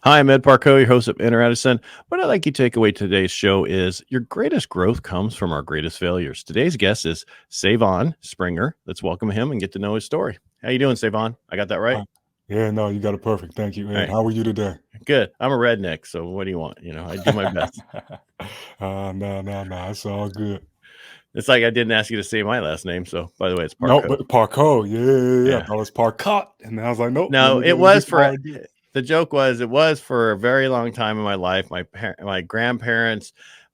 Hi, I'm Ed Parcaut, your host of Edison. What I'd like you to take away today's show is your greatest growth comes from our greatest failures. Today's guest is Sae'von Springer. Let's welcome him and get to know his story. How you doing, Sae'von? I got that right? Uh, Yeah, no, you got it perfect. Thank you, All Ed. right, How are you today? good. I'm a redneck, so what do you want? I do my best. No, it's all good. It's like I didn't ask you to say my last name. So, by the way, it's No, Parcaut. but Parcaut, yeah. I Yeah. thought it was Parcaut, and I was like, nope, let No, me it get a was different for idea. the joke was it was for a very long time in my life. My grandparents,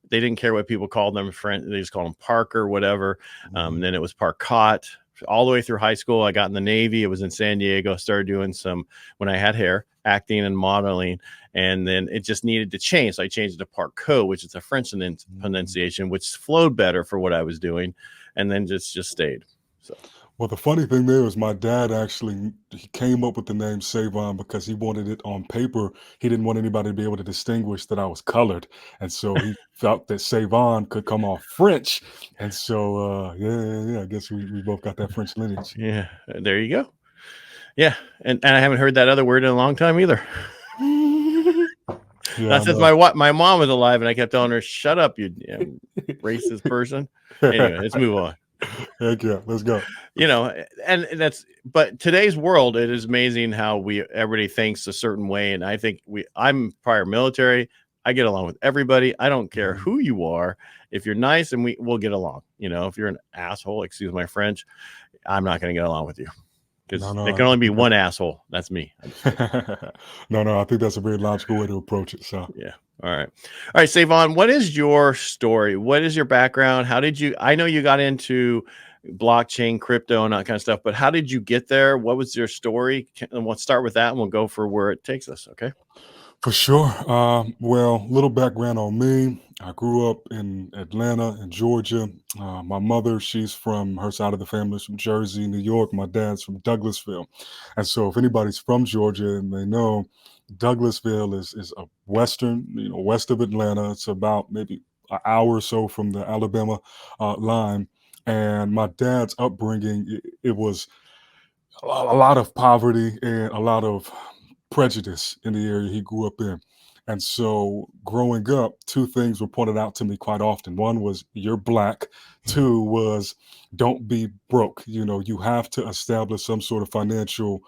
they didn't care what people called them. Friend, they just called them Parker, whatever. Mhm. Then it was Parcaut all the way through high school. I got in the Navy. It was in San Diego. Started doing some when I had hair, acting and modeling, and then it just needed to change. So I changed it to Parcaut, which is a French Mhm. pronunciation, which flowed better for what I was doing, and then just stayed. So. Well, the funny thing there is my dad actually he came up with the name Sae'von because he wanted it on paper. He didn't want anybody to be able to distinguish that I was colored, and so he felt that Sae'von could come off French. And so, yeah. I guess we both got that French lineage. Yeah, there you go. Yeah, and I haven't heard that other word in a long time either. Yeah, Not I since know. my mom was alive, and I kept telling her, "Shut up, you racist person." Anyway, let's move on. Heck yeah, let's go. And that's but today's world, it is amazing how everybody thinks a certain way, and I think I'm prior military. I get along with everybody. I don't care Mhm. who you are. If you're nice, and we'll get along. If you're an asshole, excuse my French, I'm not going to get along with you No, because no, there can I only be think one asshole. That's me. I'm just kidding. no, I think that's a very logical way to approach it. So, Yeah. All right. All right, Sae'von, what is your story? What is your background? How did you I know you got into blockchain, crypto, and that kind of stuff, but how did you get there? What was your story? And we'll start with that and we'll go for where it takes us. Okay. for sure. Well, little background on me. I grew up in Atlanta, in Georgia. My mother, she's from her side of the family is from Jersey, New York. My dad's from Douglasville, and so if anybody's from Georgia and they know, Douglasville is a western, west of Atlanta. It's about maybe an hour or so from the Alabama line. And my dad's upbringing, it was a lot of poverty and a lot of prejudice in the area he grew up in. And so growing up, two things were pointed out to me quite often. One was you're black. Two was don't be broke. You have to establish some sort of financial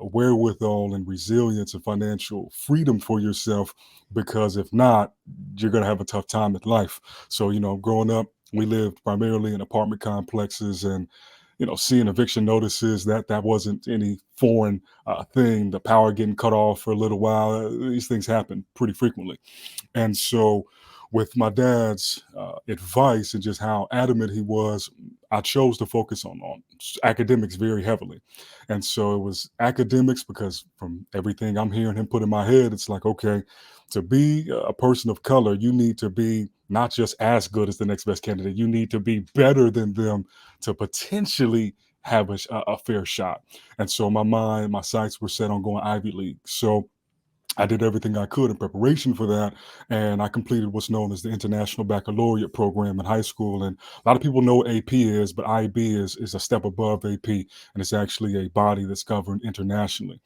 wherewithal and resilience and financial freedom for yourself, because if not, you're going to have a tough time in life. So, growing up, we lived primarily in apartment complexes, and seeing eviction notices, that wasn't any foreign thing. The power getting cut off for a little while, these things happen pretty frequently. And so, with my dad's advice and just how adamant he was, I chose to focus on academics very heavily. And so it was academics because from everything I'm hearing him put in my head, it's like, okay, to be a person of color, you need to be not just as good as the next best candidate, you need to be better than them to potentially have a fair shot. And so my sights were set on going Ivy League. So I did everything I could in preparation for that, and I completed what's known as the International Baccalaureate program in high school. And a lot of people know what AP is, but IB is a step above AP, and it's actually a body that's governed internationally.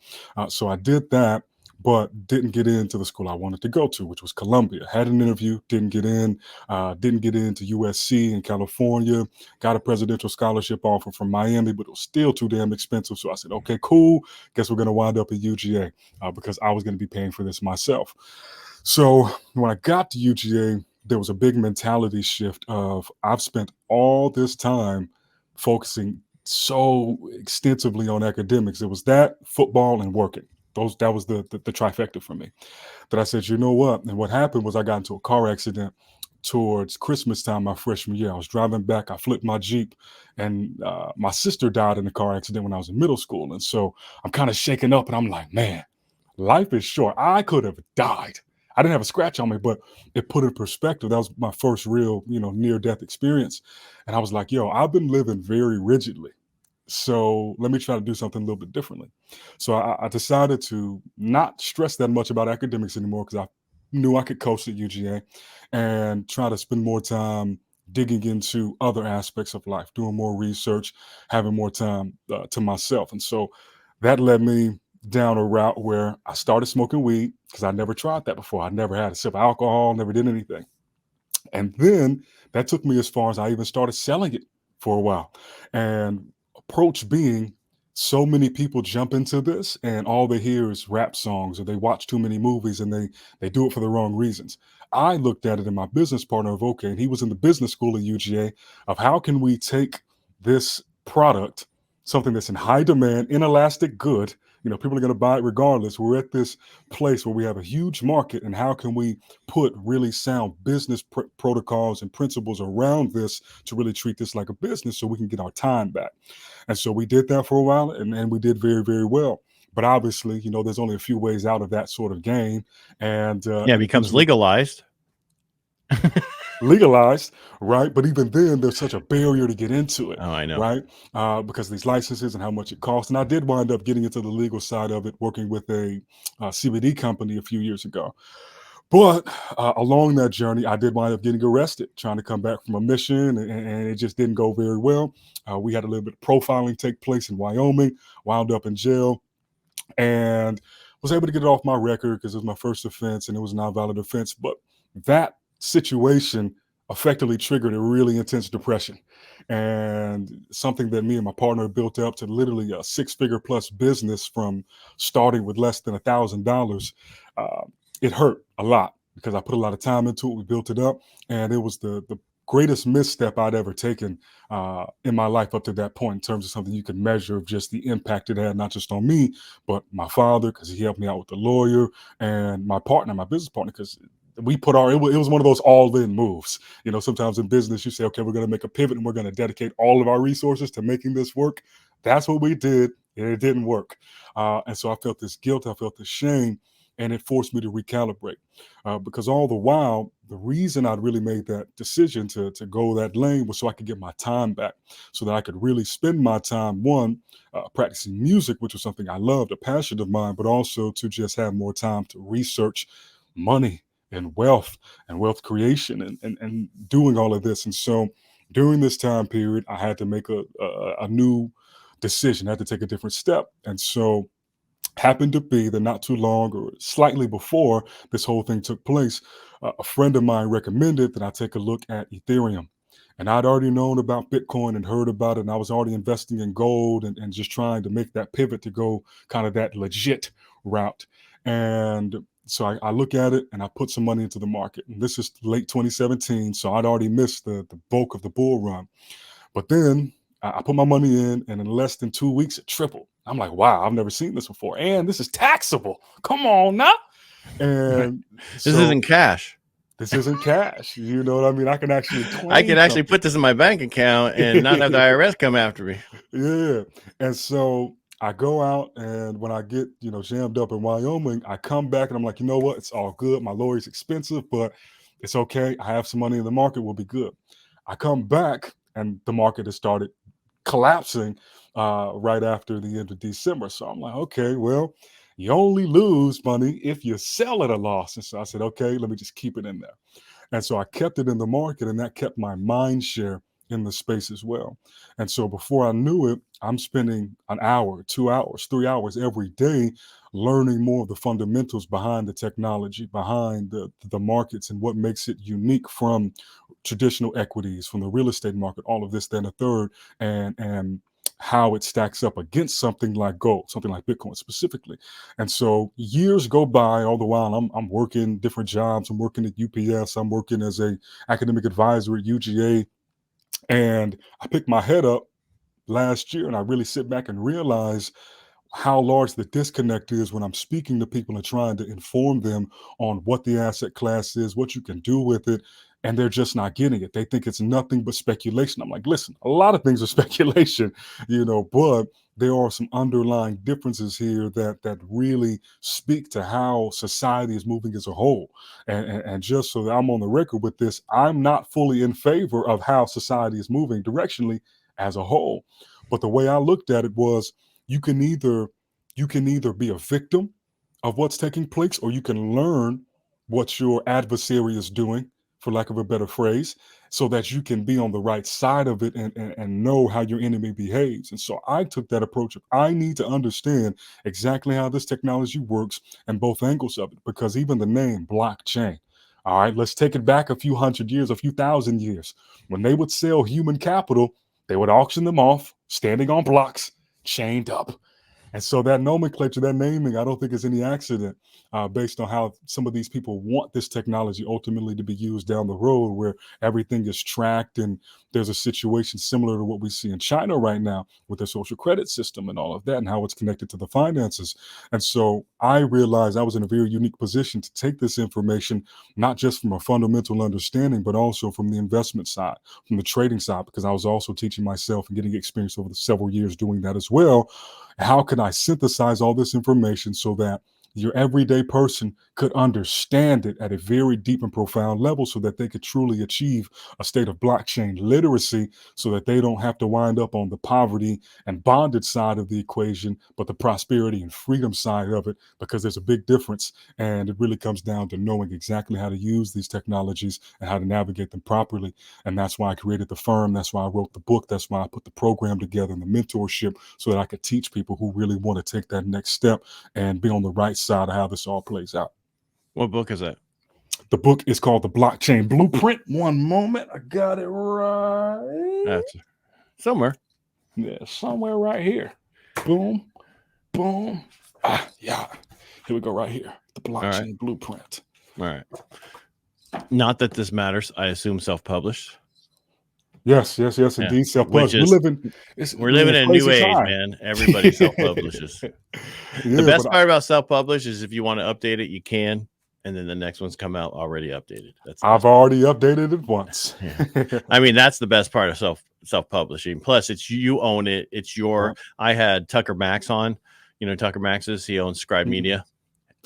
So I did that, but didn't get into the school I wanted to go to, which was Columbia. Had an interview, didn't get in, didn't get into USC in California. Got a presidential scholarship offer from Miami, but it was still too damn expensive. So I said, okay, cool. Guess we're going to wind up at UGA, because I was going to be paying for this myself. So when I got to UGA, there was a big mentality shift of I've spent all this time focusing so extensively on academics. It was that, football, and working. That was the trifecta for me. But I said, you know what? And what happened was I got into a car accident towards Christmas time my freshman year. I was driving back, I flipped my Jeep, and my sister died in a car accident when I was in middle school. And so I'm kind of shaken up, and I'm like, man, life is short. I could have died. I didn't have a scratch on me, but it put in perspective. That was my first real, near death experience. And I was like, yo, I've been living very rigidly. So let me try to do something a little bit differently. So I decided to not stress that much about academics anymore, because I knew I could coast at UGA, and try to spend more time digging into other aspects of life, doing more research, having more time to myself. And so that led me down a route where I started smoking weed because I never tried that before. I never had a sip of alcohol, never did anything. And then that took me as far as I even started selling it for a while. And approach being, so many people jump into this and all they hear is rap songs, or they watch too many movies and they do it for the wrong reasons. I looked at it, in my business partner of okay, and he was in the business school at UGA, of how can we take this product, something that's in high demand, inelastic good, people are going to buy it regardless. We're at this place where we have a huge market, and how can we put really sound business protocols and principles around this to really treat this like a business so we can get our time back. And so we did that for a while, and we did very, very well. But obviously, there's only a few ways out of that sort of game. And Yeah, it and becomes eventually legalized. legalized, right? But even then, there's such a barrier to get into it, Oh, I know. right? Because of these licenses and how much it costs. And I did wind up getting into the legal side of it, working with a CBD company a few years ago. But along that journey, I did wind up getting arrested, trying to come back from a mission, and it just didn't go very well. We had a little bit of profiling take place in Wyoming, wound up in jail, and was able to get it off my record because it was my first offense and it was a nonviolent offense. But that situation effectively triggered a really intense depression, and something that me and my partner built up to literally a six-figure plus business from starting with less than $1,000. Uh, it hurt a lot because I put a lot of time into it. We built it up, and it was the greatest misstep I'd ever taken in my life up to that point, in terms of something you could measure of just the impact it had, not just on me, but my father, because he helped me out with the lawyer, and my partner, my business partner, because we put it was one of those all-in moves. Sometimes in business, you say, okay, we're going to make a pivot and we're going to dedicate all of our resources to making this work. That's what we did, and it didn't work. And so I felt this guilt, I felt this shame, and it forced me to recalibrate. Because all the while, the reason I'd really made that decision to go that lane was so I could get my time back, so that I could really spend my time, one, practicing music, which was something I loved, a passion of mine, but also to just have more time to research money and wealth creation, and doing all of this. And so during this time period, I had to make a new decision. I had to take a different step. And so happened to be that not too long or slightly before this whole thing took place, a friend of mine recommended that I take a look at Ethereum. And I'd already known about Bitcoin and heard about it. And I was already investing in gold, and just trying to make that pivot to go kind of that legit route. And so I look at it and I put some money into the market. And this is late 2017. So I'd already missed the bulk of the bull run. But then I put my money in, and in less than 2 weeks, it tripled. I'm like, wow, I've never seen this before. And this is taxable. Come on now. And This so isn't cash. this isn't cash. You know what I mean? I can actually I claim can actually something. put this in my bank account and not have the IRS come after me. Yeah. And so I go out, and when I get, jammed up in Wyoming, I come back and I'm like, you know what? It's all good. My lawyer's expensive, but it's okay. I have some money in the market. We'll be good. I come back and the market has started collapsing right after the end of December. So I'm like, okay, well, you only lose money if you sell at a loss. And so I said, okay, let me just keep it in there. And so I kept it in the market, and that kept my mind share in the space as well. And so before I knew it, I'm spending an hour, 2 hours, 3 hours every day learning more of the fundamentals behind the technology, behind the markets, and what makes it unique from traditional equities, from the real estate market, all of this, then a third, and how it stacks up against something like gold, something like Bitcoin specifically. And so years go by. All the while I'm working different jobs. I'm working at UPS. I'm working as a academic advisor at UGA. And I picked my head up last year, and I really sit back and realize how large the disconnect is when I'm speaking to people and trying to inform them on what the asset class is, what you can do with it, and they're just not getting it. They think it's nothing but speculation. I'm like, listen, a lot of things are speculation, but there are some underlying differences here that really speak to how society is moving as a whole. And just so that I'm on the record with this, I'm not fully in favor of how society is moving directionally as a whole. But the way I looked at it was, you can either be a victim of what's taking place, or you can learn what your adversary is doing for lack of a better phrase, so that you can be on the right side of it and know how your enemy behaves. And so I took that approach of I need to understand exactly how this technology works and both angles of it, because even the name blockchain. All right, let's take it back a few hundred years, a few thousand years. When they would sell human capital, they would auction them off, standing on blocks, chained up. And so that nomenclature, that naming, I don't think is any accident, based on how some of these people want this technology ultimately to be used down the road, where everything is tracked. And there's a situation similar to what we see in China right now with their social credit system and all of that and how it's connected to the finances. And so I realized I was in a very unique position to take this information, not just from a fundamental understanding, but also from the investment side, from the trading side, because I was also teaching myself and getting experience over the several years doing that as well. How can I synthesize all this information so that your everyday person could understand it at a very deep and profound level, so that they could truly achieve a state of blockchain literacy, so that they don't have to wind up on the poverty and bondage side of the equation, but the prosperity and freedom side of it, because there's a big difference. And it really comes down to knowing exactly how to use these technologies and how to navigate them properly. And that's why I created the firm. That's why I wrote the book. That's why I put the program together and the mentorship, so that I could teach people who really want to take that next step and be on the right side of how this all plays out. What book is that? The book is called The Blockchain Blueprint. One moment. I got it right. That's somewhere. Yeah, somewhere right here. Boom, boom. Yeah. Here we go, right here. The Blockchain Blueprint. All right. Not that this matters. I assume self-published. Yes, indeed. Self-published. We're living in a new age, man. Everybody self-publishes. The best part about self-published is if you want to update it, you can, and then the next one's come out already updated. I've already updated it once. Yeah. I mean, that's the best part of self-publishing. Plus, it's you own it. It's your. Right. I had Tucker Max on. You know Tucker Max is. He owns Scribe Media.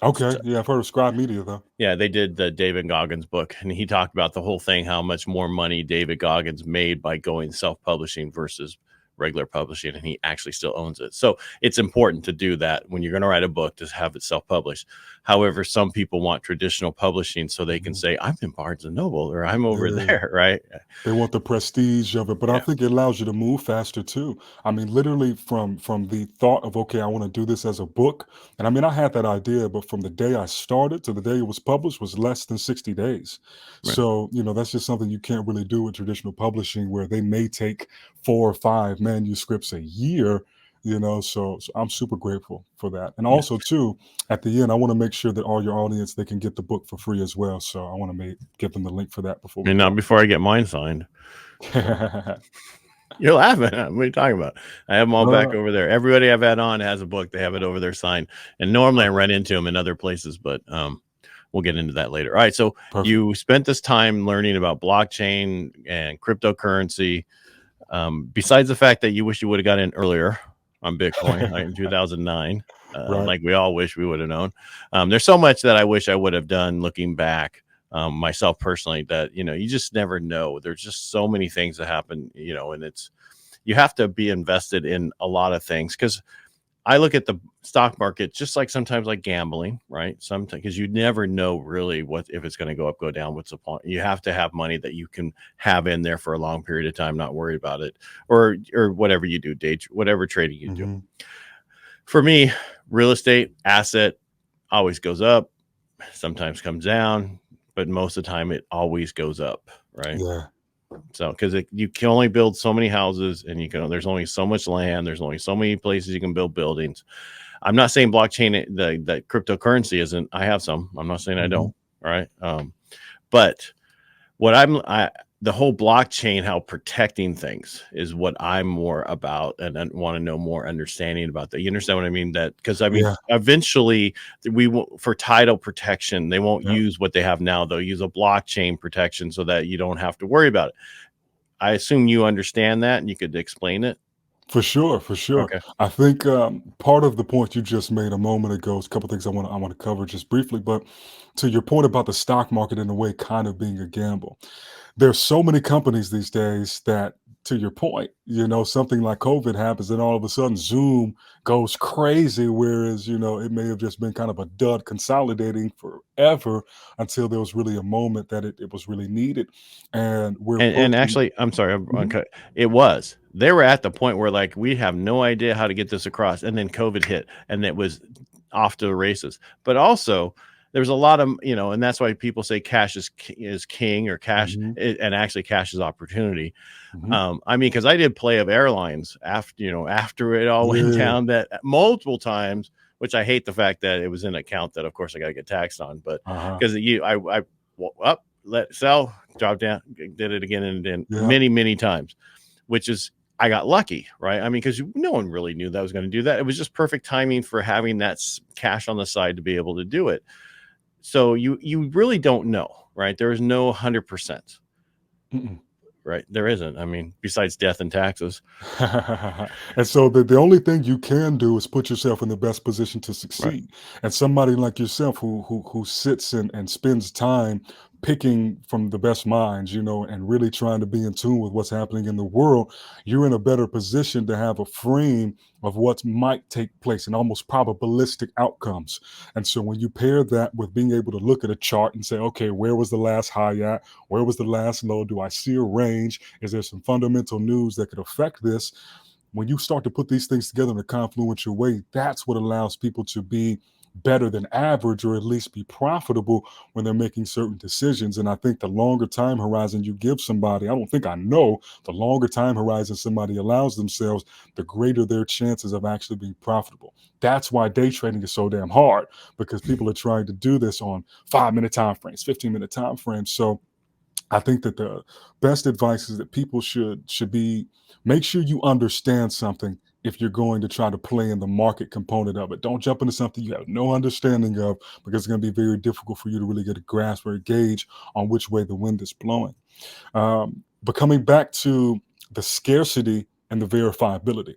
Okay. Yeah, I've heard of Scribe Media, though. Yeah, they did the David Goggins book, and he talked about the whole thing, how much more money David Goggins made by going self-publishing versus regular publishing, and he actually still owns it. So it's important to do that when you're going to write a book, to have it self-published. However, some people want traditional publishing so they can say, I'm in Barnes and Noble, or I'm over there, right? They want the prestige of it, but I think it allows you to move faster too. I mean, literally from the thought of, okay, I want to do this as a book. And I mean, I had that idea, but from the day I started to the day it was published was less than 60 days. Right. So, that's just something you can't really do with traditional publishing, where they may take 4 or 5 manuscripts a year. So I'm super grateful for that. And also too, at the end, I want to make sure that all your audience, they can get the book for free as well. So I want to give them the link for that before. And not before I get mine signed. You're laughing. What are you talking about? I have them all back over there. Everybody I've had on has a book. They have it over there signed. And normally I run into them in other places, but we'll get into that later. All right. So you spent this time learning about blockchain and cryptocurrency. Besides the fact that you wish you would have got in earlier on Bitcoin in 2009, like we all wish we would have known. There's so much that I wish I would have done looking back, myself personally, that, you just never know. There's just so many things that happen, and you have to be invested in a lot of things, because I look at the stock market just like sometimes like gambling, right? Sometimes, because you never know really if it's going to go up, go down. What's the point? You have to have money that you can have in there for a long period of time, not worry about it, or whatever you do, whatever trading you do. For me, real estate asset always goes up, sometimes comes down, but most of the time it always goes up, right? Yeah. So, because you can only build so many houses, and there's only so much land. There's only so many places you can build buildings. I'm not saying blockchain, that cryptocurrency isn't. I have some. I'm not saying I don't. All right. But what the whole blockchain, how protecting things is what I'm more about, and I want to know more understanding about that. You understand what I mean? That because eventually for title protection, they won't use what they have now. They'll use a blockchain protection so that you don't have to worry about it. I assume you understand that, and you could explain it. For sure. Okay. I think part of the point you just made a moment ago is a couple things I want to cover just briefly. But to your point about the stock market, in a way, kind of being a gamble, there's so many companies these days that to your point, something like COVID happens and all of a sudden Zoom goes crazy, whereas, it may have just been kind of a dud consolidating forever until there was really a moment that it was really needed. And we're And approaching. actually, I'm sorry, Mhm. it was. They were at the point where like we have no idea how to get this across, and then COVID hit, and it was off to the races. But also, there's a lot of and that's why people say cash is king, or Mhm. and actually cash is opportunity. Mhm. I mean, because I did play of airlines after after it all went Yeah. down that multiple times, which I hate the fact that it was an account that of course I got to get taxed on, but Uh-huh. because I up let sell drop down, did it again and then Yeah. many times, which is I got lucky, right? I mean, because no one really knew that I was going to do that. It was just perfect timing for having that cash on the side to be able to do it. So you really don't know, right? There is no 100%. Mm-mm. Right. There isn't. I mean, besides death and taxes. And so the only thing you can do is put yourself in the best position to Right. succeed. And somebody like yourself who sits and spends time picking from the best minds, and really trying to be in tune with what's happening in the world, you're in a better position to have a frame of what might take place and almost probabilistic outcomes. And so when you pair that with being able to look at a chart and say, okay, where was the last high at? Where was the last low? Do I see a range? Is there some fundamental news that could affect this? When you start to put these things together in a confluential way, that's what allows people to be better than average, or at least be profitable when they're making certain decisions. And I think the longer time horizon you give somebody, I know the longer time horizon somebody allows themselves, the greater their chances of actually being profitable. That's why day trading is so damn hard, because people are trying to do this on 5-minute time frames, 15-minute time frames. So I think that the best advice is that people should be, make sure you understand something if you're going to try to play in the market component of it. Don't jump into something you have no understanding of, because it's going to be very difficult for you to really get a grasp or a gauge on which way the wind is blowing. But coming back to the scarcity and the verifiability,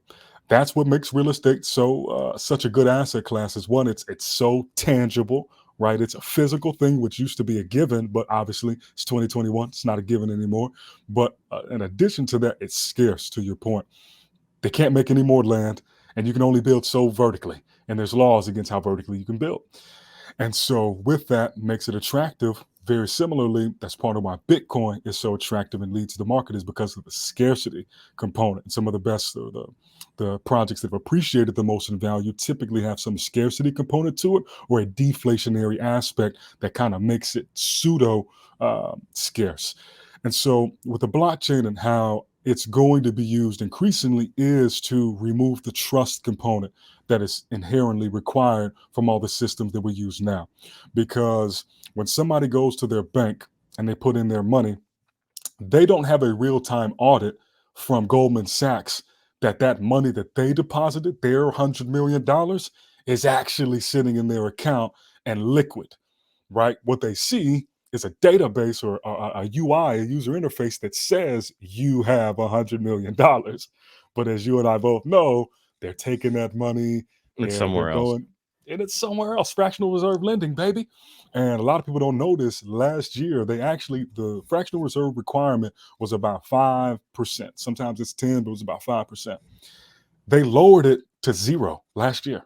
that's what makes real estate such a good asset class. Is one, it's so tangible, right? It's a physical thing, which used to be a given, but obviously it's 2021. It's not a given anymore. But in addition to that, it's scarce. To your point, they can't make any more land, and you can only build so vertically. And there's laws against how vertically you can build. And so with that makes it attractive. Very similarly, that's part of why Bitcoin is so attractive and leads the market, is because of the scarcity component. And some of the best, or the projects that have appreciated the most in value, typically have some scarcity component to it, or a deflationary aspect that kind of makes it pseudo scarce. And so with the blockchain and how it's going to be used increasingly is to remove the trust component that is inherently required from all the systems that we use now. Because when somebody goes to their bank and they put in their money, they don't have a real-time audit from Goldman Sachs that that money that they deposited, their $100 million, is actually sitting in their account and liquid, right? What they see is a database, or a UI, a user interface, that says you have $100 million. But as you and I both know, they're taking that money, It's they're somewhere else. going, and it's somewhere else. Fractional reserve lending, baby. And a lot of people don't know this. Last year, the fractional reserve requirement was about 5%. Sometimes it's 10, but it was about 5%. They lowered it to zero last year.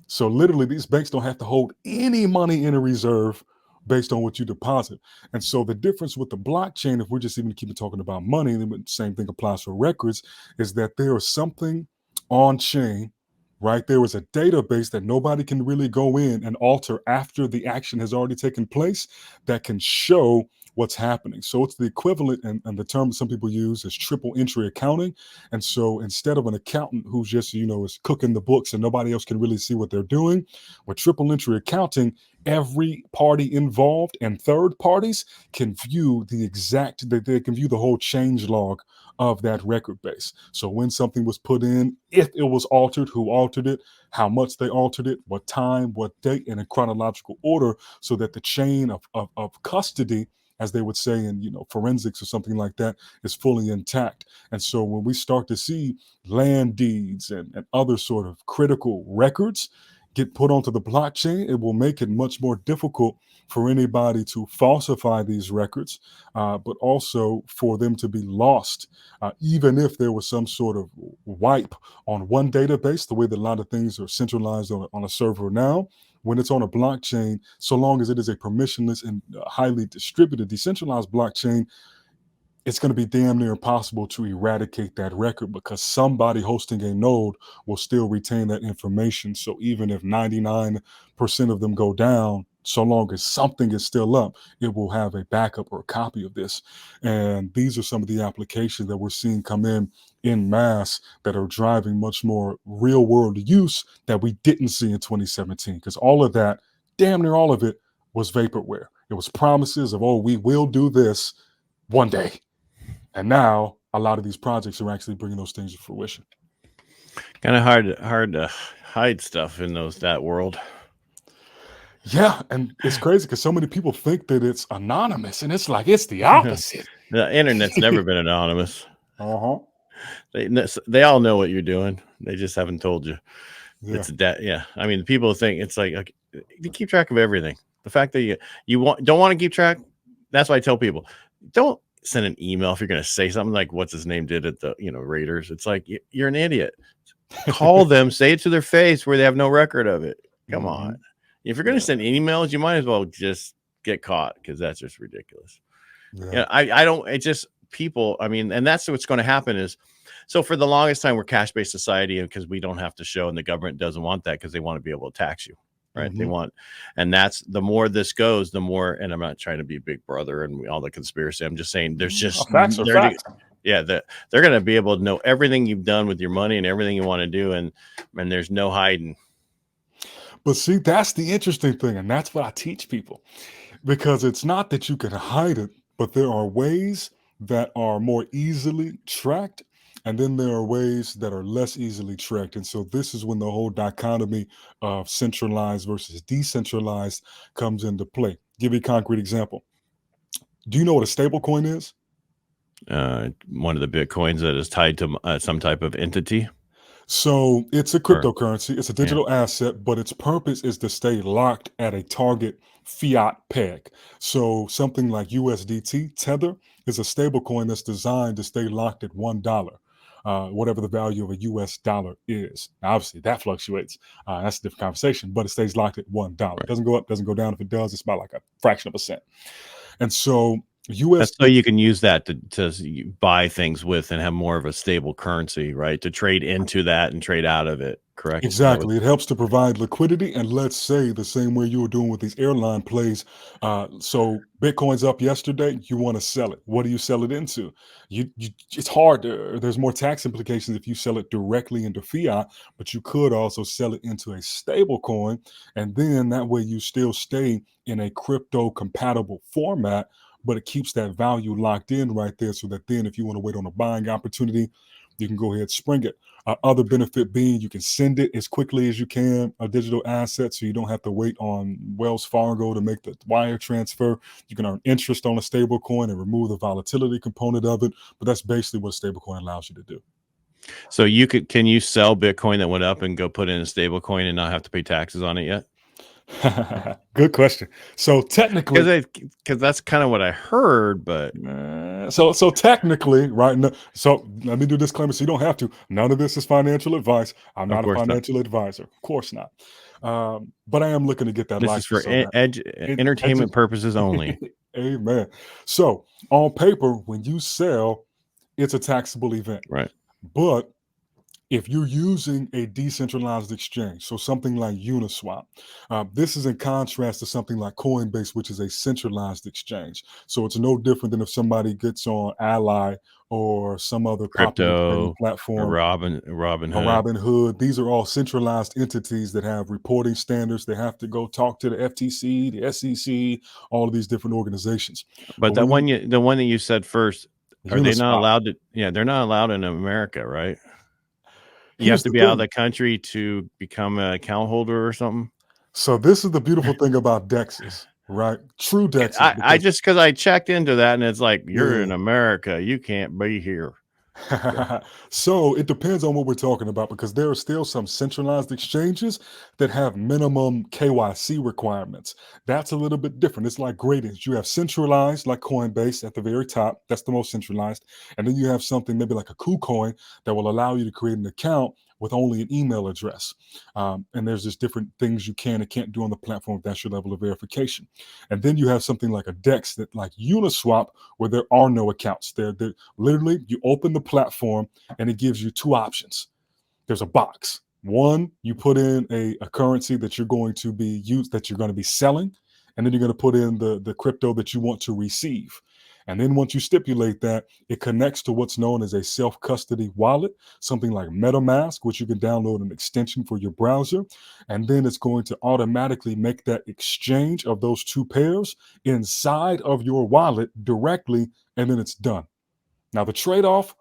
So literally, these banks don't have to hold any money in a reserve based on what you deposit. And so the difference with the blockchain, if we're just even keeping talking about money, then the same thing applies for records, is that there is something on chain, right? There is a database that nobody can really go in and alter after the action has already taken place, that can show what's happening. So it's the equivalent, and the term some people use is triple entry accounting. And so instead of an accountant who's just, is cooking the books and nobody else can really see what they're doing, with triple entry accounting, every party involved and third parties can view they can view the whole change log of that record base. So when something was put in, if it was altered, who altered it, how much they altered it, what time, what date, and in chronological order, so that the chain of custody, as they would say in forensics or something like that, is fully intact. And so when we start to see land deeds and other sort of critical records get put onto the blockchain, it will make it much more difficult for anybody to falsify these records, but also for them to be lost. Even if there was some sort of wipe on one database, the way that a lot of things are centralized on a server now, when it's on a blockchain, so long as it is a permissionless and highly distributed, decentralized blockchain, it's going to be damn near impossible to eradicate that record because somebody hosting a node will still retain that information. So even if 99% of them go down, so long as something is still up, it will have a backup or a copy of this. And these are some of the applications that we're seeing come in mass that are driving much more real world use that we didn't see in 2017. Because all of that, damn near all of it, was vaporware. It was promises of, oh, we will do this one day. And now a lot of these projects are actually bringing those things to fruition. Kind of hard to hide stuff in that world. Yeah, and it's crazy because so many people think that it's anonymous, and it's like it's the opposite. The internet's never been anonymous. Uh-huh. They all know what you're doing. They just haven't told you. Yeah. It's that. Yeah. I mean, people think it's like you keep track of everything. The fact that you don't want to keep track. That's why I tell people, don't send an email if you're going to say something like what's his name did at the Raiders. It's like you're an idiot. Call them, say it to their face where they have no record of it. Come on. If you're going to send emails, you might as well just get caught because that's just ridiculous. Yeah, I don't. It's just people. I mean, and that's what's going to happen is. So for the longest time, we're cash-based society because we don't have to show, and the government doesn't want that because they want to be able to tax you, right? They want, and that's the more this goes, the more. And I'm not trying to be Big Brother and all the conspiracy. I'm just saying there's just facts. Yeah, they're going to be able to know everything you've done with your money and everything you want to do, and there's no hiding. But see, that's the interesting thing, and that's what I teach people, because it's not that you can hide it, but there are ways that are more easily tracked, and then there are ways that are less easily tracked. And so this is when the whole dichotomy of centralized versus decentralized comes into play. Give you a concrete example. Do you know what a stablecoin is? One of the Bitcoins that is tied to some type of entity. So it's a cryptocurrency. It's a digital asset, but its purpose is to stay locked at a target fiat peg. So something like USDT, Tether, is a stable coin that's designed to stay locked at $1, whatever the value of a US dollar is. Now, obviously, that fluctuates. That's a different conversation, but it stays locked at $1. It doesn't go up, doesn't go down. If it does, it's about like a fraction of a cent. And so that's so you can use that to buy things with and have more of a stable currency, right? To trade into that and trade out of it, correct? Exactly. It helps to provide liquidity. And let's say the same way you were doing with these airline plays. So Bitcoin's up yesterday. You want to sell it. What do you sell it into? It's hard. There's more tax implications if you sell it directly into fiat, but you could also sell it into a stable coin. And then that way you still stay in a crypto compatible format, but it keeps that value locked in right there so that then if you want to wait on a buying opportunity, you can go ahead and spring it. Other benefit being you can send it as quickly as you can, a digital asset, so you don't have to wait on Wells Fargo to make the wire transfer. You can earn interest on a stable coin and remove the volatility component of it, but that's basically what a stable coin allows you to do. So can you sell Bitcoin that went up and go put in a stable coin and not have to pay taxes on it yet? Good question. So technically, because that's kind of what I heard, but so technically, right? So let me do disclaimer, so you don't have to. None of this is financial advice. I'm not a financial advisor, of course not. But I am looking to get that. This is for entertainment purposes only. Amen. So on paper, when you sell, it's a taxable event, right? But if you're using a decentralized exchange, so something like Uniswap, this is in contrast to something like Coinbase, which is a centralized exchange. So it's no different than if somebody gets on Ally or some other crypto platform, Robinhood. These are all centralized entities that have reporting standards. They have to go talk to the FTC, the SEC, all of these different organizations. But the one that you said first, are they not allowed to? Yeah, they're not allowed in America, right? You have to be out of the country to become an account holder or something. So this is the beautiful thing about dexes, right? True dexes. Because I checked into that and it's like, you're in America. You can't be here. Yeah. So it depends on what we're talking about because there are still some centralized exchanges that have minimum KYC requirements. That's a little bit different. It's like gradings. You have centralized, like Coinbase at the very top. That's the most centralized. And then you have something maybe like a KuCoin that will allow you to create an account with only an email address. And there's just different things you can and can't do on the platform if that's your level of verification. And then you have something like a DEX that like Uniswap where there are no accounts. They're literally you open the platform and it gives you two options. There's a box. One, you put in a currency that you're going to be used that you're going to be selling, and then you're going to put in the crypto that you want to receive. And then once you stipulate that, it connects to what's known as a self-custody wallet, something like MetaMask, which you can download an extension for your browser. And then it's going to automatically make that exchange of those two pairs inside of your wallet directly, and then it's done. Now, the trade-off,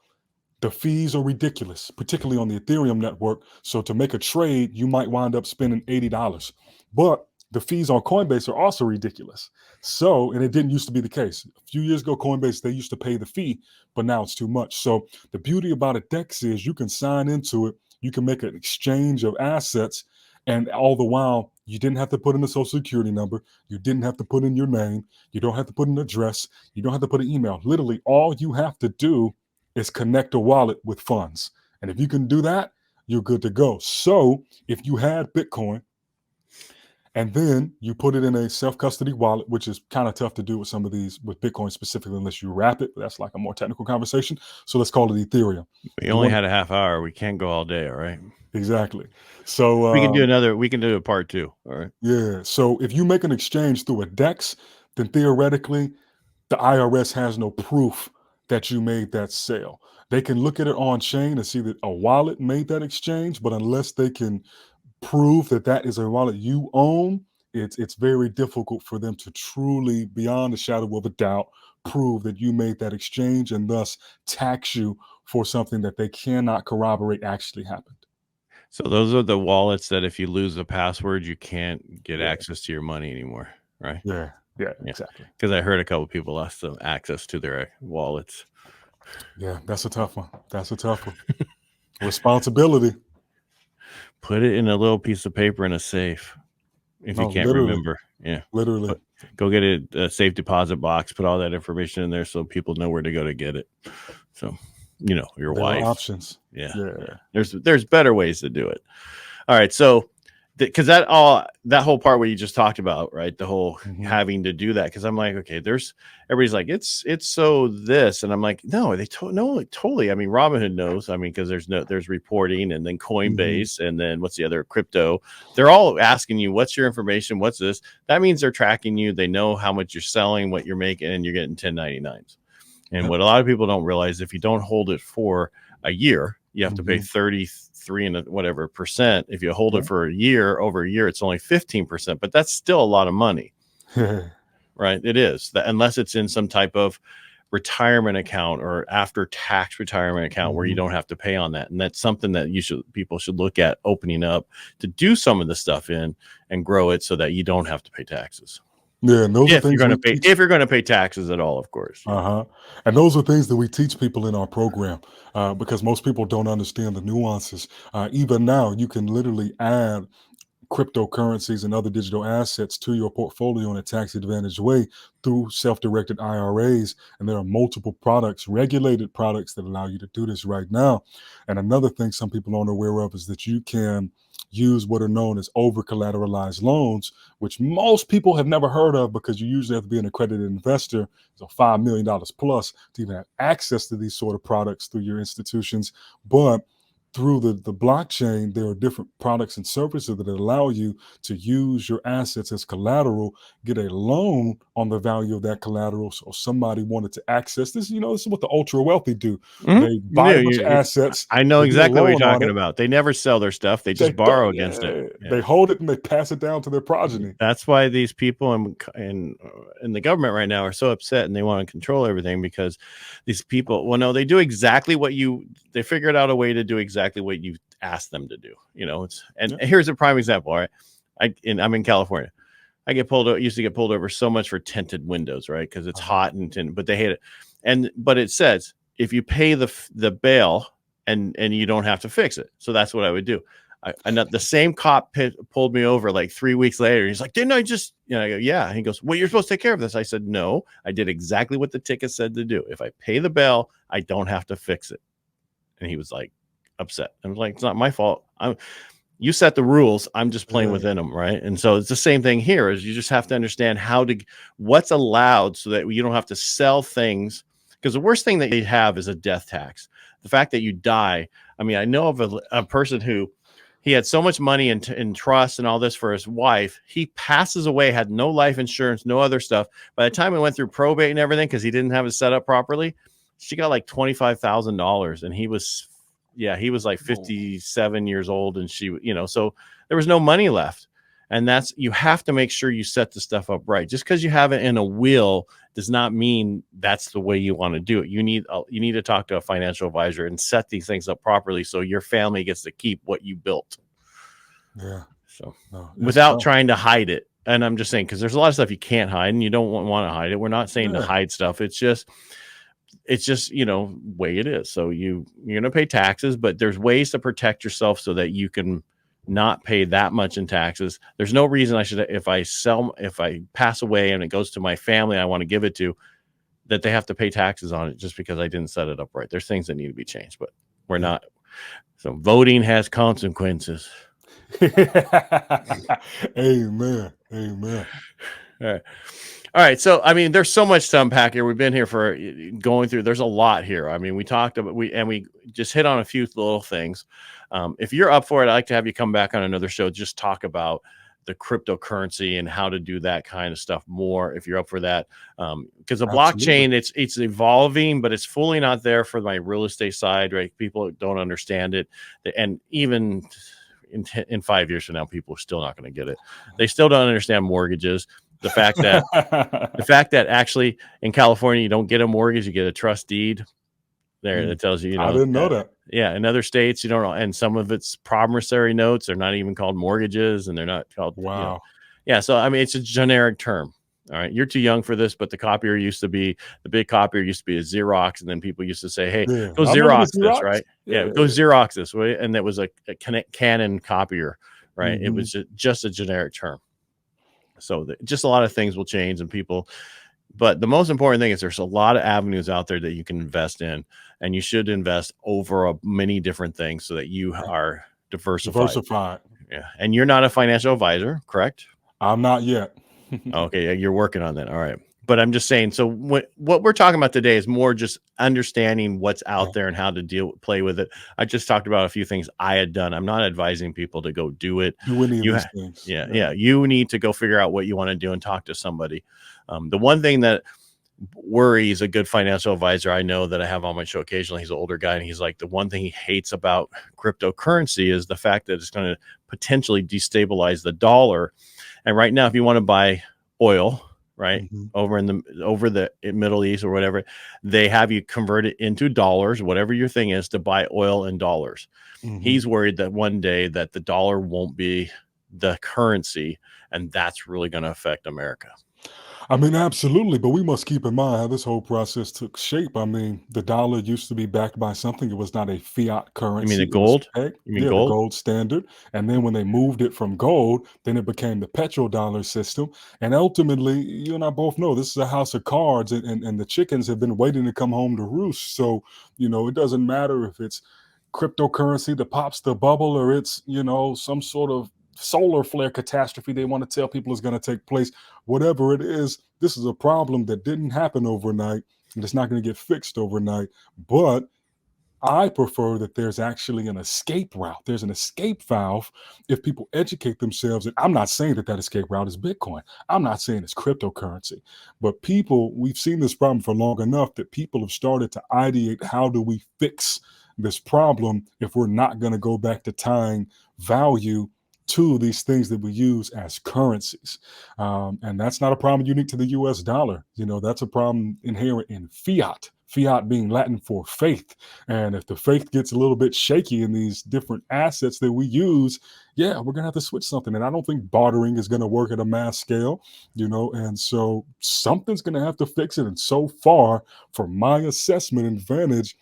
the fees are ridiculous, particularly on the Ethereum network. So to make a trade, you might wind up spending $80. But the fees on Coinbase are also ridiculous. So, and it didn't used to be the case. A few years ago, Coinbase, they used to pay the fee, but now it's too much. So the beauty about a DEX is you can sign into it, you can make an exchange of assets, and all the while, you didn't have to put in a social security number. You didn't have to put in your name. You don't have to put an address. You don't have to put an email. Literally, all you have to do is connect a wallet with funds. And if you can do that, you're good to go. So if you had Bitcoin and then you put it in a self-custody wallet, which is kind of tough to do with some of these with Bitcoin specifically, unless you wrap it. That's like a more technical conversation. So let's call it Ethereum. We You only want had a half hour. We can't go all day. All right. exactly. So We can do another. We can do a part two. All right. yeah. So if you make an exchange through a DEX, then theoretically the IRS has no proof that you made that sale. They can look at it on chain and see that a wallet made that exchange, but unless they can prove that that is a wallet you own, it's very difficult for them to truly, beyond a shadow of a doubt, prove that you made that exchange and thus tax you for something that they cannot corroborate actually happened. So those are the wallets that if you lose a password, you can't get Yeah, access to your money anymore, right? yeah, Yeah, exactly. because I heard a couple people lost some access to their wallets. Yeah, that's a tough one. That's a tough one. Responsibility. Put it in a little piece of paper in a safe if you No, can't literally, remember. Yeah, literally. but go get a safe deposit box. Put all that information in there so people know where to go to get it. So, your There are wife. options. Yeah, Yeah. there's better ways to do it. All right, so because that whole part where you just talked about, right, the whole Mhm. having to do that, because I'm like, okay, everybody's like, it's so this, and I'm like, no, no, totally. I mean, Robinhood knows. I mean, because there's reporting, and then Mhm. Coinbase, and then what's the other crypto? They're all asking you, what's your information? What's this? That means they're tracking you. They know how much you're selling, what you're making, and you're getting 1099s. And Yep. what a lot of people don't realize, if you don't hold it for a year, you have to pay Mhm. 33 and whatever percent. If you hold it Yep. for a year, over a year, it's only 15%, but that's still a lot of money, right? It is that, unless it's in some type of retirement account or after tax retirement account where you Mhm. don't have to pay on that. And that's something that people should look at opening up to do some of the stuff in and grow it so that you don't have to pay taxes. Yeah, and those are If you're things going we to pay, teach. if you're going to pay taxes at all, of course. Yeah. Uh-huh. And those are things that we teach people in our program because most people don't understand the nuances. Even now, you can literally add cryptocurrencies and other digital assets to your portfolio in a tax advantage way through self-directed IRAs. And there are multiple products, regulated products that allow you to do this right now. And another thing some people aren't aware of is that you can use what are known as over collateralized loans, which most people have never heard of because you usually have to be an accredited investor, so $5 million plus to even have access to these sort of products through your institutions. But through the blockchain, there are different products and services that allow you to use your assets as collateral, get a loan on the value of that collateral. So if somebody wanted to access this, this is what the ultra wealthy do. Mhm. They You buy a do. bunch of assets, I know they get a exactly what you're loan on talking it, about. They never sell their stuff. They just borrow against it. Yeah. they hold it and they pass it down to their progeny. That's why these people in the government right now are so upset and they want to control everything, because these people, well, no, they do exactly they figured out a way to do exactly what you asked them to do. And Yeah. here's a prime example. All right. I'm in California. Used to get pulled over so much for tinted windows, right? Because it's Uh-huh. hot but they hate it. But it says, if you pay the bail and you don't have to fix it. So that's what I would do. The same cop pulled me over like 3 weeks later. He's like, didn't I just, I go, yeah. He goes, well, you're supposed to take care of this. I said, no, I did exactly what the ticket said to do. If I pay the bail, I don't have to fix it. And he was like upset. I was like, it's not my fault. You set the rules. I'm just playing within them. Right. And so it's the same thing here is you just have to understand what's allowed so that you don't have to sell things. Because the worst thing that you have is a death tax. The fact that you die. I mean, I know of a person who, he had so much money in trust and all this for his wife. He passes away, had no life insurance, no other stuff. By the time it went through probate and everything, because he didn't have it set up properly, she got like $25,000. And he was like 57 years old. And she, so there was no money left. And you have to make sure you set the stuff up right. Just because you have it in a will does not mean that's the way you want to do it. You need to talk to a financial advisor and set these things up properly so your family gets to keep what you built. Yeah. So without trying to hide it. And I'm just saying, because there's a lot of stuff you can't hide and you don't want to hide it. We're not saying to hide stuff. It's just, way it is. So you're going to pay taxes, but there's ways to protect yourself so that you can not pay that much in taxes. There's no reason if I pass away and it goes to my family I want to give it to, that they have to pay taxes on it just because I didn't set it up right. There's things that need to be changed, but we're not. So voting has consequences. Amen. All right. So, I mean, there's so much to unpack here. We've been here for going through. There's a lot here. I mean, we talked about, we just hit on a few little things. If you're up for it, I'd like to have you come back on another show, just talk about the cryptocurrency and how to do that kind of stuff more. If you're up for that, because the blockchain, it's evolving, but it's fully not there for my real estate side, right? People don't understand it. And even in 5 years from now, people are still not going to get it. They still don't understand mortgages. The fact that actually in California, you don't get a mortgage, you get a trust deed there. That tells you, I didn't know that. Yeah. In other states, you don't know. And some of it's promissory notes. They're not even called mortgages and they're not called. Wow. Yeah. So, I mean, it's a generic term. All right. You're too young for this, but the big copier used to be a Xerox. And then people used to say, hey, go Xerox this, right? Yeah. Go Xerox this way. And that was a Canon copier, right? Mm-hmm. It was just a generic term. So just a lot of things will change and but the most important thing is there's a lot of avenues out there that you can invest in, and you should invest over many different things so that you are diversified. Yeah. And you're not a financial advisor, correct? I'm not yet. Okay. Yeah, you're working on that. All right. But I'm just saying, so what we're talking about today is more just understanding what's out there and how to play with it. I just talked about a few things I had done. I'm not advising people to go do it. Do any of these things. Yeah. You need to go figure out what you want to do and talk to somebody. The one thing that worries a good financial advisor I know that I have on my show occasionally, he's an older guy, and he's like, the one thing he hates about cryptocurrency is the fact that it's going to potentially destabilize the dollar. And right now, if you want to buy oil, right, mm-hmm. over the Middle East or whatever, they have you convert it into dollars, whatever your thing is, to buy oil in dollars. Mm-hmm. He's worried that one day that the dollar won't be the currency, and that's really going to affect America. I mean, absolutely. But we must keep in mind how this whole process took shape. I mean, the dollar used to be backed by something. It was not a fiat currency. You mean the gold? You mean gold? The gold standard. And then when they moved it from gold, then it became the petrodollar system. And ultimately, you and I both know this is a house of cards, and the chickens have been waiting to come home to roost. So, it doesn't matter if it's cryptocurrency that pops the bubble or it's, some sort of solar flare catastrophe they want to tell people is going to take place. Whatever it is, this is a problem that didn't happen overnight, and it's not going to get fixed overnight. But I prefer that there's actually an escape route. There's an escape valve if people educate themselves. And I'm not saying that escape route is Bitcoin. I'm not saying it's cryptocurrency. But we've seen this problem for long enough that people have started to ideate, how do we fix this problem if we're not going to go back to tying value to these things that we use as currencies. And that's not a problem unique to the US dollar. That's a problem inherent in fiat fiat being Latin for faith. And if the faith gets a little bit shaky in these different assets that we use, yeah, we're going to have to switch something. And I don't think bartering is going to work at a mass scale, and so something's going to have to fix it. And so far, from my assessment and advantage,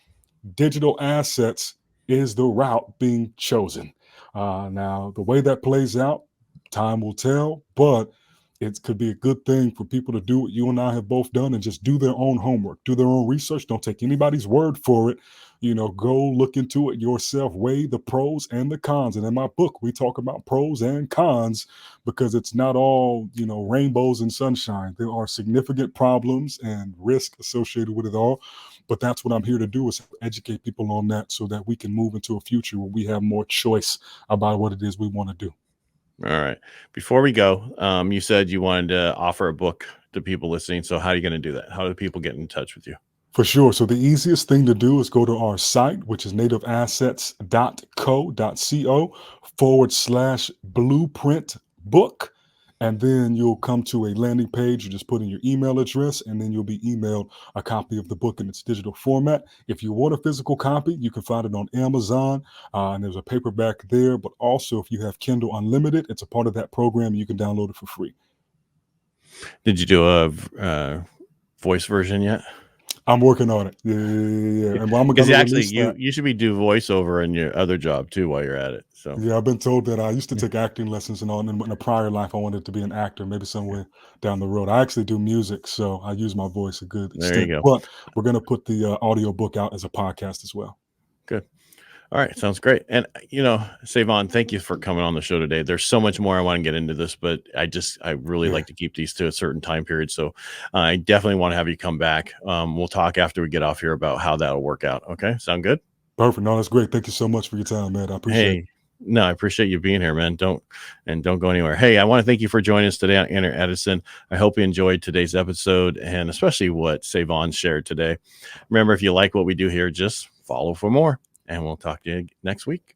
digital assets is the route being chosen. Now, the way that plays out, time will tell, but it could be a good thing for people to do what you and I have both done and just do their own homework, do their own research. Don't take anybody's word for it. Go look into it yourself, weigh the pros and the cons. And in my book, we talk about pros and cons because it's not all, rainbows and sunshine. There are significant problems and risk associated with it all. But that's what I'm here to do, is educate people on that so that we can move into a future where we have more choice about what it is we want to do. All right. Before we go, you said you wanted to offer a book to people listening. So how are you going to do that? How do people get in touch with you? For sure. So the easiest thing to do is go to our site, which is nativeassets.co.co/blueprint book. And then you'll come to a landing page. You just put in your email address, and then you'll be emailed a copy of the book in its digital format. If you want a physical copy, you can find it on Amazon, and there's a paperback there. But also, if you have Kindle Unlimited, it's a part of that program. You can download it for free. Did you do a voice version yet? I'm working on it. Yeah. And I'm Because actually, you should be do voiceover in your other job too while you're at it. So yeah, I've been told that I used to take acting lessons and all. And in a prior life, I wanted to be an actor, maybe somewhere down the road. I actually do music, so I use my voice a good extent. There you go. But we're going to put the audio book out as a podcast as well. Good. All right. Sounds great. And, Sae'von, thank you for coming on the show today. There's so much more I want to get into this, but I really like to keep these to a certain time period. So I definitely want to have you come back. We'll talk after we get off here about how that'll work out. Okay. Sound good? Perfect. No, that's great. Thank you so much for your time, man. I appreciate it. No, I appreciate you being here, man. Don't go anywhere. Hey, I want to thank you for joining us today on Enter Edison. I hope you enjoyed today's episode and especially what Sae'von shared today. Remember, if you like what we do here, just follow for more. And we'll talk to you next week.